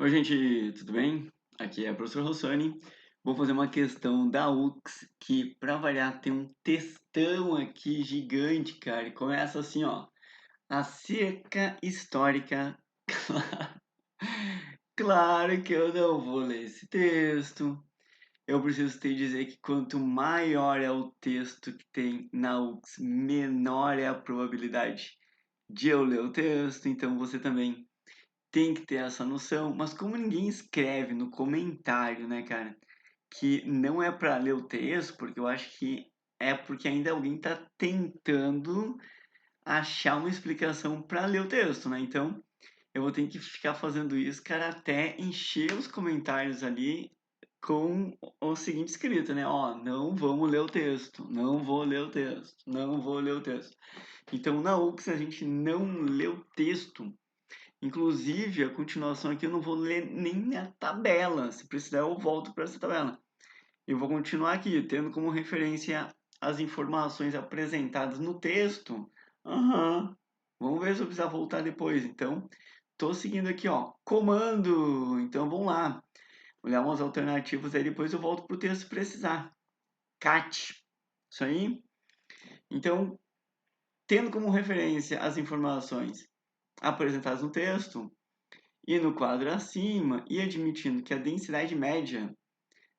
Oi, gente, tudo bem? Aqui é o professor Rossoni. Vou fazer uma questão da UX que, para variar, tem um textão aqui gigante, cara. E começa assim, ó. A cerca histórica. Claro que eu não vou ler esse texto. Eu preciso te dizer que quanto maior é o texto que tem na UX, menor é a probabilidade de eu ler o texto. Então você também tem que ter essa noção, mas como ninguém escreve no comentário, né, cara, que não é para ler o texto, porque eu acho que é porque ainda alguém tá tentando achar uma explicação para ler o texto, né? Então, eu vou ter que ficar fazendo isso, cara, até encher os comentários ali com o seguinte escrito, né? Ó, não vamos ler o texto, não vou ler o texto, não vou ler o texto. Então, na UX, a gente não lê o texto. Inclusive, a continuação aqui eu não vou ler nem a tabela. Se precisar, eu volto para essa tabela. Eu vou continuar aqui, tendo como referência as informações apresentadas no texto. Aham. Vamos ver se eu precisar voltar depois. Então, estou seguindo aqui, ó. Comando. Então, vamos lá. Olhar umas alternativas aí, depois eu volto para o texto se precisar. Cat. Isso aí. Então, tendo como referência as informações apresentadas no texto, e no quadro acima, e admitindo que a densidade média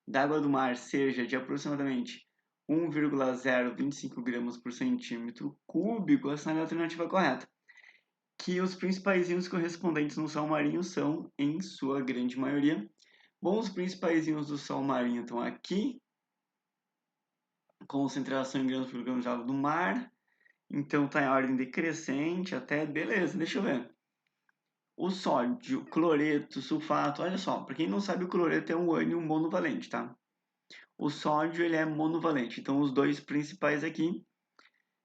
da água do mar seja de aproximadamente 1,025 gramas por centímetro cúbico, essa é a alternativa correta. Que os principais íons correspondentes no sal marinho são, em sua grande maioria, bom, os principais íons do sal marinho estão aqui, concentração em gramas por grama de água do mar, então está em ordem decrescente até, beleza, deixa eu ver. O sódio, cloreto, sulfato, olha só, para quem não sabe, o cloreto é um ânion monovalente, tá? O sódio, ele é monovalente, então os dois principais aqui,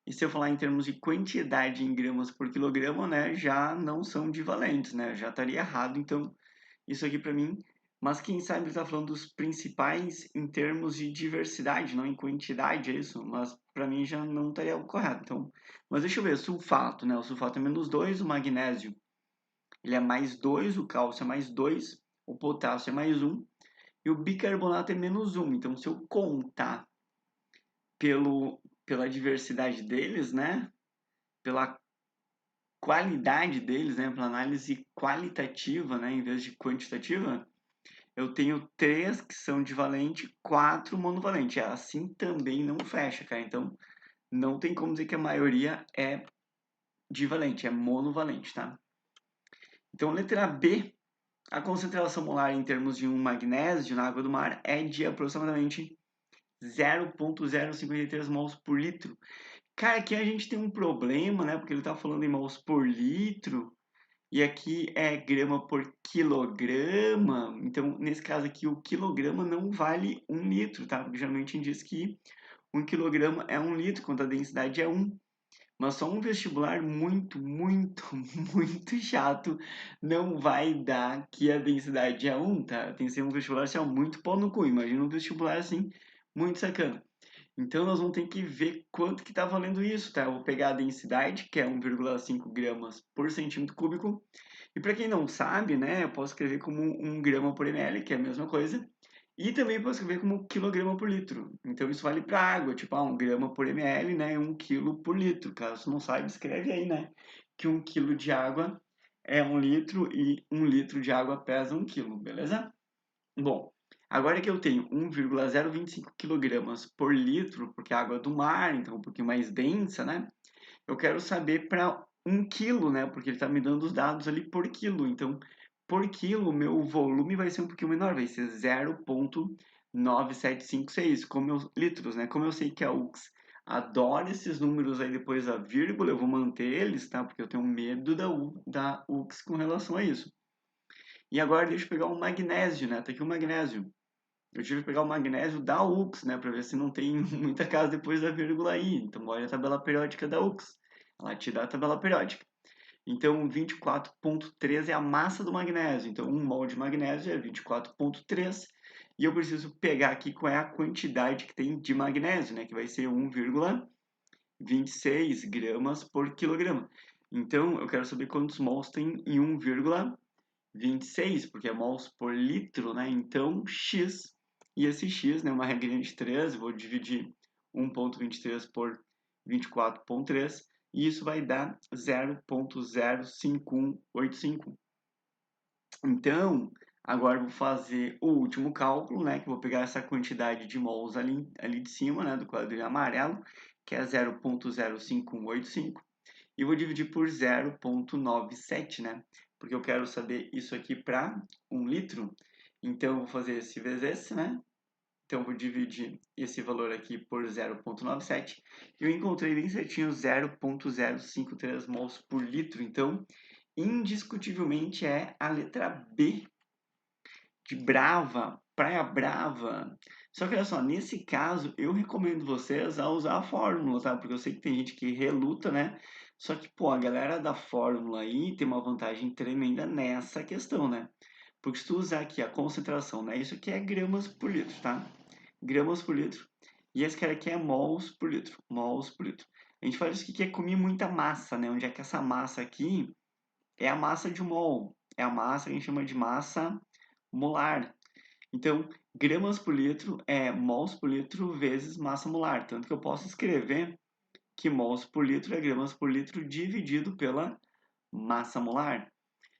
e se eu falar em termos de quantidade em gramas por quilograma, né, já não são divalentes, né? Já estaria errado, então, isso aqui para mim, mas quem sabe ele está falando dos principais em termos de diversidade, não em quantidade, é isso? Mas para mim já não estaria correto, então, mas deixa eu ver, sulfato, né? O sulfato é -2, o magnésio ele é +2, o cálcio é +2, o potássio é +1 e o bicarbonato é -1. Então, se eu contar pela diversidade deles, né? Pela qualidade deles, né? Pela análise qualitativa, né? Em vez de quantitativa, eu tenho 3 que são divalente, 4 monovalente. Assim também não fecha, cara. Então, não tem como dizer que a maioria é divalente, é monovalente, tá? Então, letra B. A concentração molar em termos de um magnésio na água do mar é de aproximadamente 0,053 mols por litro. Cara, aqui a gente tem um problema, né? Porque ele está falando em mols por litro e aqui é grama por quilograma. Então, nesse caso aqui, o quilograma não vale 1 litro, tá? Porque geralmente a gente diz que 1 quilograma é 1 litro, quando a densidade é 1. Mas só um vestibular muito, muito, muito chato não vai dar que a densidade é 1, tá? Tem que ser um vestibular assim, ó, muito pau no cu. Imagina um vestibular assim, muito sacana. Então nós vamos ter que ver quanto que tá valendo isso, tá? Eu vou pegar a densidade, que é 1,5 gramas por centímetro cúbico. E para quem não sabe, né, eu posso escrever como 1 grama por ml, que é a mesma coisa. E também posso escrever como quilograma por litro. Então isso vale para água, tipo, 1 grama por ml, né? 1 quilo por litro. Caso você não saiba, escreve aí, né? Que 1 quilo de água é 1 litro e 1 litro de água pesa 1 quilo, beleza? Bom, agora que eu tenho 1,025 quilogramas por litro, porque é água do mar, então um pouquinho mais densa, né? Eu quero saber para 1 quilo, né? Porque ele está me dando os dados ali por quilo. Então, por quilo, o meu volume vai ser um pouquinho menor, vai ser 0,9756 litros, né? Como eu sei que a UX adora esses números aí depois da vírgula, eu vou manter eles, tá? Porque eu tenho medo da UX com relação a isso. E agora deixa eu pegar o magnésio, né? Tá aqui o magnésio. Eu tive que pegar o magnésio da UX, né? Para ver se não tem muita casa depois da vírgula aí. Então, olha a tabela periódica da UX. Ela te dá a tabela periódica. Então, 24,3 é a massa do magnésio. Então, 1 mol de magnésio é 24,3. E eu preciso pegar aqui qual é a quantidade que tem de magnésio, né? Que vai ser 1,26 gramas por quilograma. Então, eu quero saber quantos mols tem em 1,26 26, porque é mols por litro, né? Então, X. E esse X, né, uma regrinha de 3, eu vou dividir 1,23 por 24,3, e isso vai dar 0,05185. Então, agora eu vou fazer o último cálculo, né, que eu vou pegar essa quantidade de mols ali de cima, né, do quadrinho amarelo, que é 0,05185, e vou dividir por 0,97, né? Porque eu quero saber isso aqui para 1 litro. Então, eu vou fazer esse vezes esse, né? Então, eu vou dividir esse valor aqui por 0,97. E eu encontrei bem certinho 0,053 mols por litro. Então, indiscutivelmente é a letra B de Brava, Praia Brava. Só que olha só, nesse caso eu recomendo vocês a usar a fórmula, tá? Porque eu sei que tem gente que reluta, né? Só que, pô, a galera da fórmula aí tem uma vantagem tremenda nessa questão, né? Porque se tu usar aqui a concentração, né? Isso aqui é gramas por litro, tá? Gramas por litro. E esse cara aqui é mols por litro, mols por litro. A gente faz isso aqui que é comer muita massa, né? Onde é que essa massa aqui é a massa de um mol. É a massa que a gente chama de massa molar. Então, gramas por litro é mols por litro vezes massa molar. Tanto que eu posso escrever que mols por litro é gramas por litro dividido pela massa molar.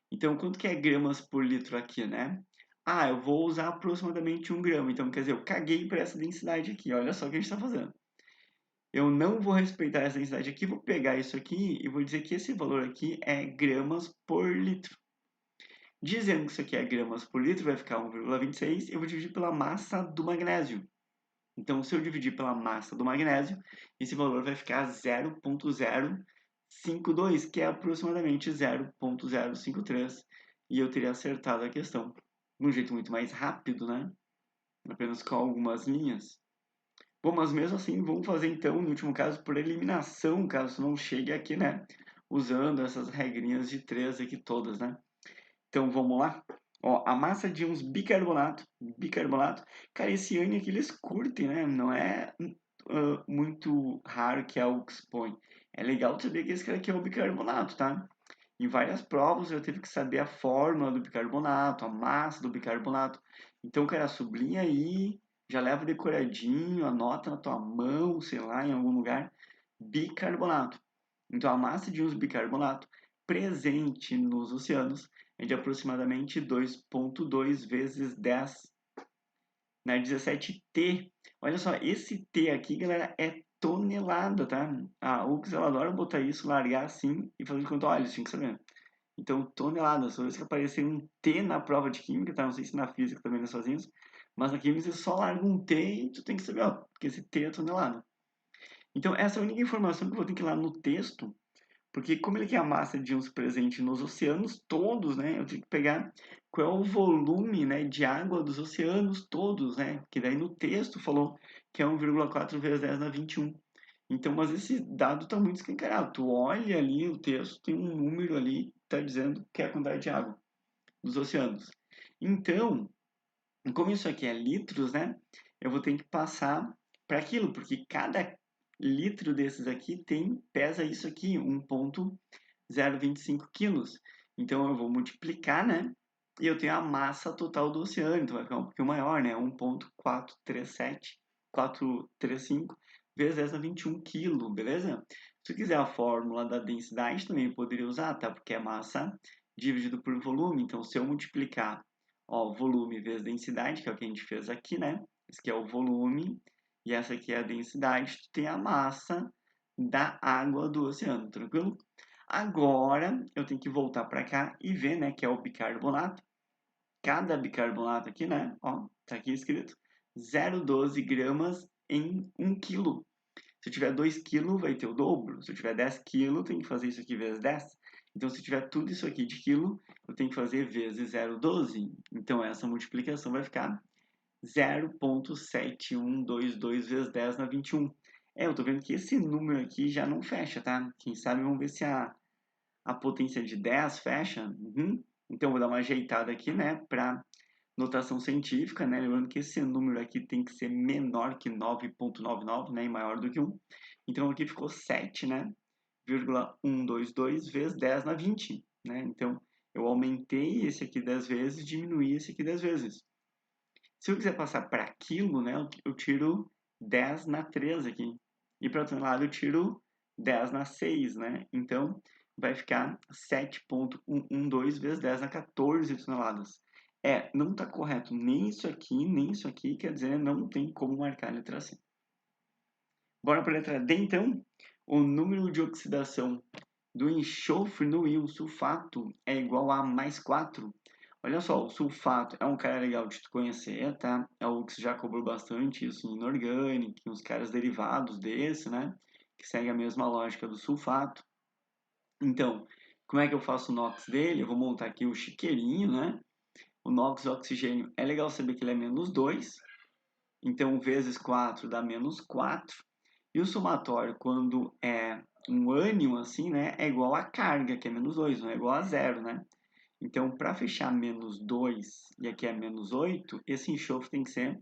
Então, quanto que é gramas por litro aqui, né? Ah, eu vou usar aproximadamente 1 grama. Então, quer dizer, eu caguei para essa densidade aqui. Olha só o que a gente está fazendo. Eu não vou respeitar essa densidade aqui, vou pegar isso aqui e vou dizer que esse valor aqui é gramas por litro. Dizendo que isso aqui é gramas por litro, vai ficar 1,26, eu vou dividir pela massa do magnésio. Então, se eu dividir pela massa do magnésio, esse valor vai ficar 0,052, que é aproximadamente 0,053, e eu teria acertado a questão. De um jeito muito mais rápido, né? Apenas com algumas linhas. Bom, mas mesmo assim, vamos fazer então, no último caso, por eliminação, caso não chegue aqui, né? Usando essas regrinhas de 3 aqui todas, né? Então vamos lá? Ó, a massa de uns bicarbonato, cara, esse ione aqui eles curtem, né? Não é muito raro que é algo que se põe. É legal saber que esse cara aqui é o bicarbonato, tá? Em várias provas eu tive que saber a fórmula do bicarbonato, a massa do bicarbonato. Então, cara, sublinha aí, já leva decoradinho, anota na tua mão, sei lá, em algum lugar, bicarbonato. Então, a massa de uns bicarbonato presente nos oceanos é de aproximadamente 2,2 vezes 10 na 17T. Olha só, esse T aqui, galera, é tonelada, tá? A UX, ela adora botar isso, largar assim e fazer de conta, olha, isso tinha que saber. Então, toneladas. Toda vez que aparecer um T na prova de química, tá? Não sei se na física também nós fazemos, mas na química você só larga um T e tu tem que saber, ó, porque esse T é tonelada. Então, essa é a única informação que eu vou ter que ir lá no texto, porque como ele quer a massa de íons presente nos oceanos todos, né? Eu tenho que pegar qual é o volume, né, de água dos oceanos todos, né? Que daí no texto falou que é 1,4 vezes 10 na 21. Então, mas esse dado está muito escancarado. Tu olha ali o texto, tem um número ali que está dizendo que é a quantidade de água dos oceanos. Então, como isso aqui é litros, né? Eu vou ter que passar para aquilo, porque cada litro desses aqui pesa isso aqui, 1,025 quilos. Então eu vou multiplicar, né? E eu tenho a massa total do oceano, então vai ficar um pouquinho maior, né? 1,435 vezes 10 a 21 quilo, beleza? Se eu quiser a fórmula da densidade, também eu poderia usar, tá? Porque é massa dividido por volume. Então, se eu multiplicar, ó, volume vezes densidade, que é o que a gente fez aqui, né? Esse aqui é o volume, e essa aqui é a densidade, tu tem a massa da água do oceano, tranquilo? Agora eu tenho que voltar para cá e ver, né, que é o bicarbonato. Cada bicarbonato aqui, né, ó, tá aqui escrito 0,12 gramas em 1 quilo. Se eu tiver 2 quilos, vai ter o dobro. Se eu tiver 10 quilos, tem que fazer isso aqui vezes 10. Então, se eu tiver tudo isso aqui de quilo, eu tenho que fazer vezes 0,12. Então, essa multiplicação vai ficar 0,7122 vezes 10 na 21. É, eu tô vendo que esse número aqui já não fecha, tá? Quem sabe vamos ver se a potência de 10 fecha. Uhum. Então, vou dar uma ajeitada aqui, né, para notação científica, né? Lembrando que esse número aqui tem que ser menor que 9,99, né, e maior do que 1. Então, aqui ficou 7, né, 0,122 vezes 10 na 20, né? Então, Eu aumentei esse aqui 10 vezes, diminuí esse aqui 10 vezes. Se eu quiser passar para quilo, né, eu tiro 10 na 3 aqui. E para o outro lado eu tiro 10 na 6, né? Então, vai ficar 7,112 vezes 10 na 14 toneladas. Não está correto nem isso aqui, quer dizer, não tem como marcar a letra C. Bora para a letra D, então? O número de oxidação do enxofre no íon sulfato é igual a mais 4. Olha só, o sulfato é um cara legal de tu conhecer, tá? É o que você já cobrou bastante isso em inorgânico, uns caras derivados desse, né? Que segue a mesma lógica do sulfato. Então, como é que eu faço o NOx dele? Eu vou montar aqui o chiqueirinho, né? O NOx oxigênio é legal saber que ele é menos 2. Então, vezes 4 dá menos 4. E o somatório, quando é um ânion, assim, né? É igual a carga, que é menos 2, não é igual a zero, né? Então, para fechar menos 2 e aqui é menos 8, esse enxofre tem que ser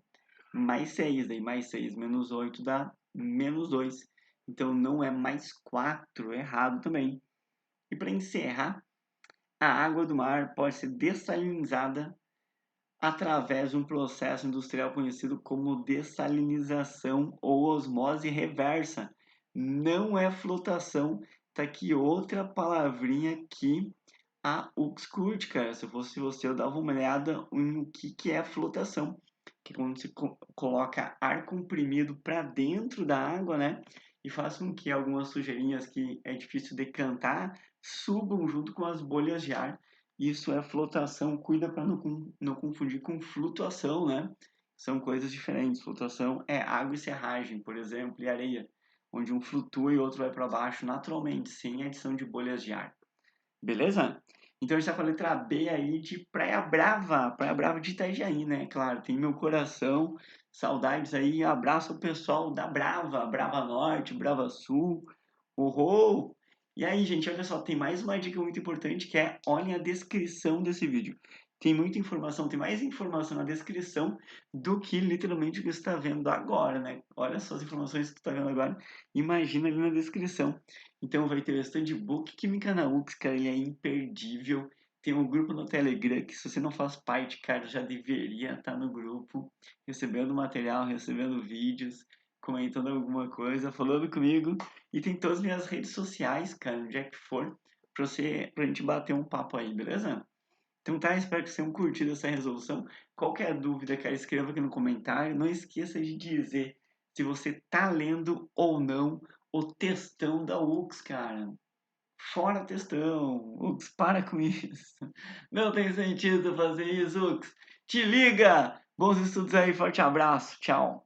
mais 6. Daí mais 6 menos 8 dá menos 2. Então, não é mais 4, errado também. E para encerrar, a água do mar pode ser dessalinizada através de um processo industrial conhecido como dessalinização ou osmose reversa. Não é flotação. Tá aqui outra palavrinha que a UX curte, cara. Se eu fosse você, eu dava uma olhada no que é flotação. Que é quando você coloca ar comprimido para dentro da água, né? E faz com que algumas sujeirinhas que é difícil decantar subam junto com as bolhas de ar. Isso é flotação. Cuida para não confundir com flutuação, né? São coisas diferentes. Flutuação é água e serragem, por exemplo, e areia, onde um flutua e o outro vai para baixo naturalmente, sem adição de bolhas de ar. Beleza? Então a gente tá com a letra B aí de Praia Brava de Itajaí, né? Claro, tem meu coração, saudades aí, abraço ao pessoal da Brava, Brava Norte, Brava Sul, uhul! E aí, gente, olha só, tem mais uma dica muito importante que é, olhem a descrição desse vídeo. Tem muita informação, tem mais informação na descrição do que literalmente o que você está vendo agora, né? Olha só as informações que você está vendo agora, imagina ali na descrição. Então vai ter o Standbook Química na UX, cara, ele é imperdível. Tem um grupo no Telegram que se você não faz parte, cara, já deveria estar no grupo, recebendo material, recebendo vídeos, comentando alguma coisa, falando comigo. E tem todas as minhas redes sociais, cara, onde é que for, pra gente bater um papo aí, beleza? Então tá, espero que vocês tenham curtido essa resolução. Qualquer dúvida, cara, escreva aqui no comentário. Não esqueça de dizer se você tá lendo ou não o textão da UX, cara. Fora textão. UX, para com isso. Não tem sentido fazer isso, UX. Te liga! Bons estudos aí, forte abraço. Tchau.